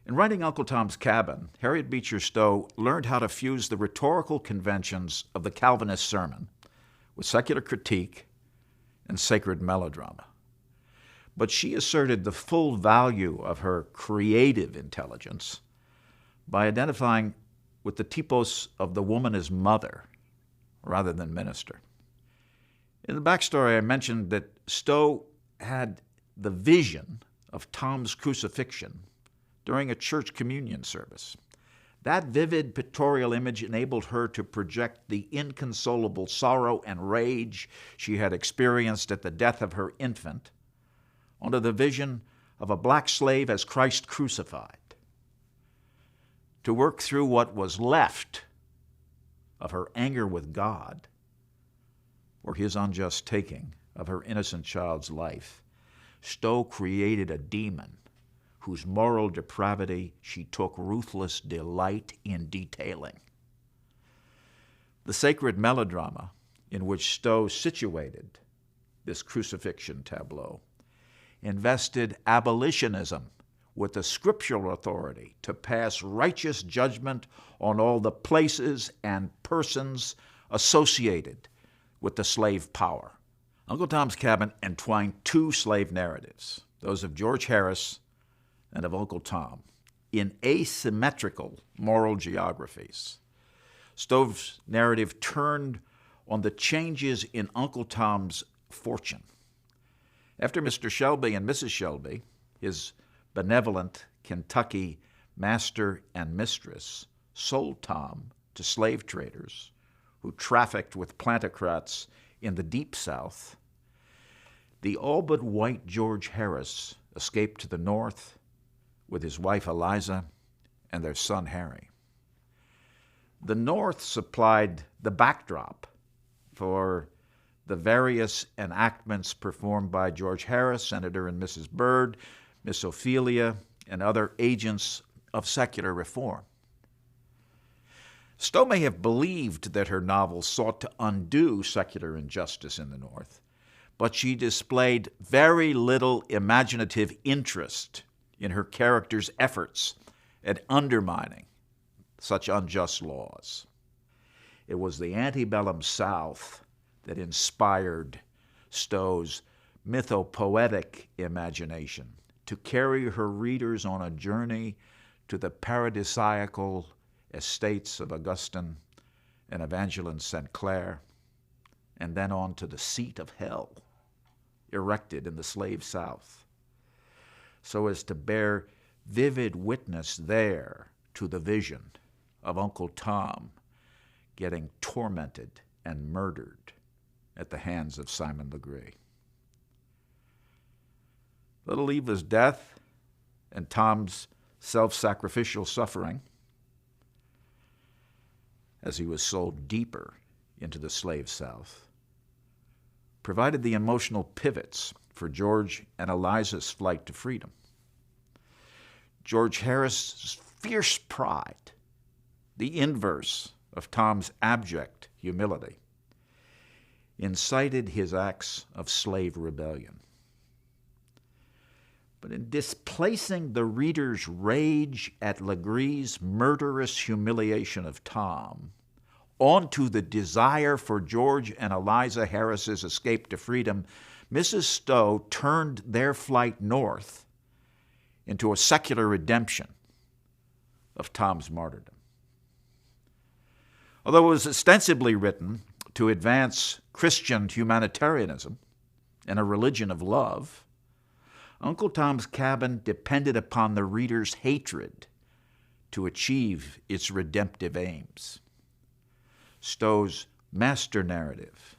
In writing Uncle Tom's Cabin, Harriet Beecher Stowe learned how to fuse the rhetorical conventions of the Calvinist sermon with secular critique and sacred melodrama. But she asserted the full value of her creative intelligence by identifying with the typos of the woman as mother rather than minister. In the backstory, I mentioned that Stowe had the vision of Tom's crucifixion during a church communion service. That vivid pictorial image enabled her to project the inconsolable sorrow and rage she had experienced at the death of her infant onto the vision of a black slave as Christ crucified, to work through what was left of her anger with God for his unjust taking of her innocent child's life. Stowe created a demon whose moral depravity she took ruthless delight in detailing. The sacred melodrama in which Stowe situated this crucifixion tableau invested abolitionism with the scriptural authority to pass righteous judgment on all the places and persons associated with the slave power. Uncle Tom's Cabin entwined two slave narratives, those of George Harris and of Uncle Tom, in asymmetrical moral geographies. Stowe's narrative turned on the changes in Uncle Tom's fortune. After Mr. Shelby and Mrs. Shelby, his benevolent Kentucky master and mistress, sold Tom to slave traders who trafficked with plantocrats in the Deep South, the all but white George Harris escaped to the North with his wife Eliza and their son Harry. The North supplied the backdrop for the various enactments performed by George Harris, Senator and Mrs. Byrd, Miss Ophelia, and other agents of secular reform. Stowe may have believed that her novel sought to undo secular injustice in the North, but she displayed very little imaginative interest in her character's efforts at undermining such unjust laws. It was the antebellum South that inspired Stowe's mythopoetic imagination to carry her readers on a journey to the paradisiacal estates of Augustine and Evangeline St. Clair, and then on to the seat of hell erected in the slave South, so as to bear vivid witness there to the vision of Uncle Tom getting tormented and murdered at the hands of Simon Legree. Little Eva's death and Tom's self-sacrificial suffering as he was sold deeper into the slave South provided the emotional pivots for George and Eliza's flight to freedom. George Harris's fierce pride, the inverse of Tom's abject humility, incited his acts of slave rebellion. But in displacing the reader's rage at Legree's murderous humiliation of Tom onto the desire for George and Eliza Harris's escape to freedom, Mrs. Stowe turned their flight north into a secular redemption of Tom's martyrdom. Although it was ostensibly written to advance Christian humanitarianism and a religion of love, Uncle Tom's Cabin depended upon the reader's hatred to achieve its redemptive aims. Stowe's master narrative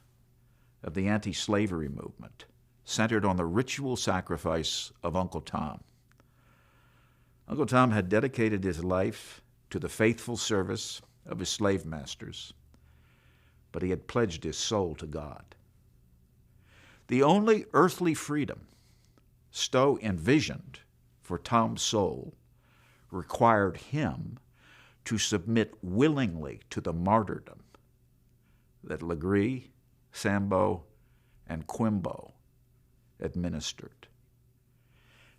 of the anti-slavery movement centered on the ritual sacrifice of Uncle Tom. Uncle Tom had dedicated his life to the faithful service of his slave masters, but he had pledged his soul to God. The only earthly freedom Stowe envisioned for Tom's soul required him to submit willingly to the martyrdom that Legree, Sambo, and Quimbo administered.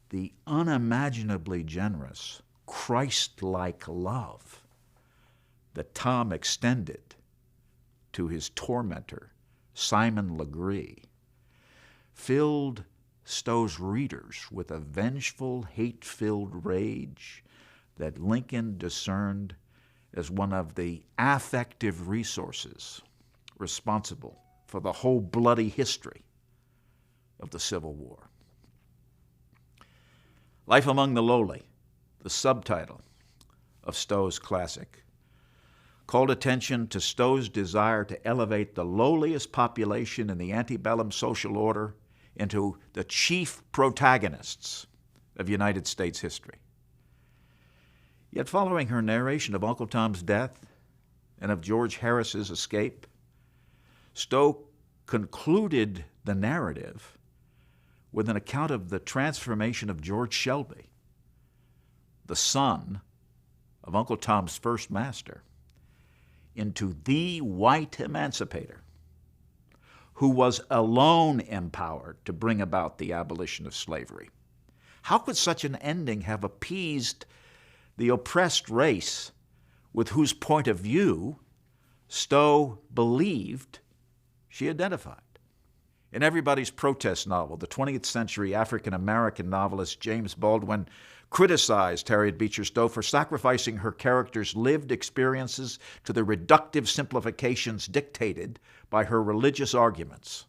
The unimaginably generous, Christ-like love that Tom extended to his tormentor, Simon Legree, filled Stowe's readers with a vengeful, hate-filled rage that Lincoln discerned as one of the affective resources responsible for the whole bloody history of the Civil War. Life Among the Lowly, the subtitle of Stowe's classic, called attention to Stowe's desire to elevate the lowliest population in the antebellum social order into the chief protagonists of United States history. Yet following her narration of Uncle Tom's death and of George Harris's escape, Stowe concluded the narrative with an account of the transformation of George Shelby, the son of Uncle Tom's first master, into the white emancipator who was alone empowered to bring about the abolition of slavery. How could such an ending have appeased the oppressed race with whose point of view Stowe believed she identified? In Everybody's Protest novel, the 20th century African-American novelist James Baldwin criticized Harriet Beecher Stowe for sacrificing her character's lived experiences to the reductive simplifications dictated by her religious arguments.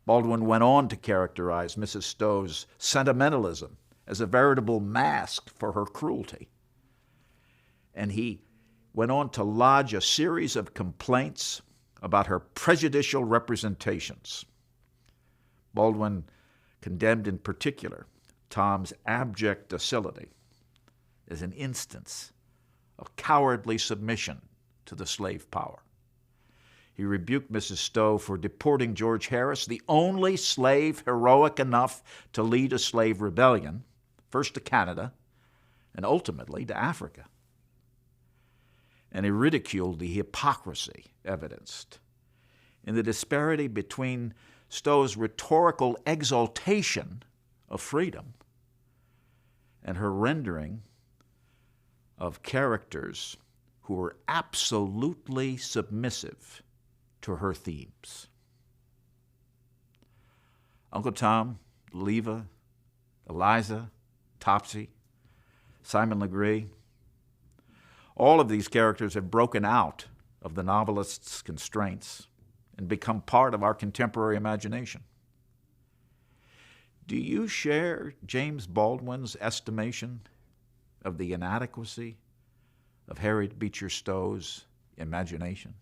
Baldwin went on to characterize Mrs. Stowe's sentimentalism as a veritable mask for her cruelty. And he went on to lodge a series of complaints about her prejudicial representations. Baldwin condemned in particular Tom's abject docility as an instance of cowardly submission to the slave power. He rebuked Mrs. Stowe for deporting George Harris, the only slave heroic enough to lead a slave rebellion, first to Canada and ultimately to Africa. And he ridiculed the hypocrisy evidenced in the disparity between Stowe's rhetorical exaltation of freedom and her rendering of characters who were absolutely submissive to her themes. Uncle Tom, Leva, Eliza, Topsy, Simon Legree, all of these characters have broken out of the novelist's constraints and become part of our contemporary imagination. Do you share James Baldwin's estimation of the inadequacy of Harriet Beecher Stowe's imagination?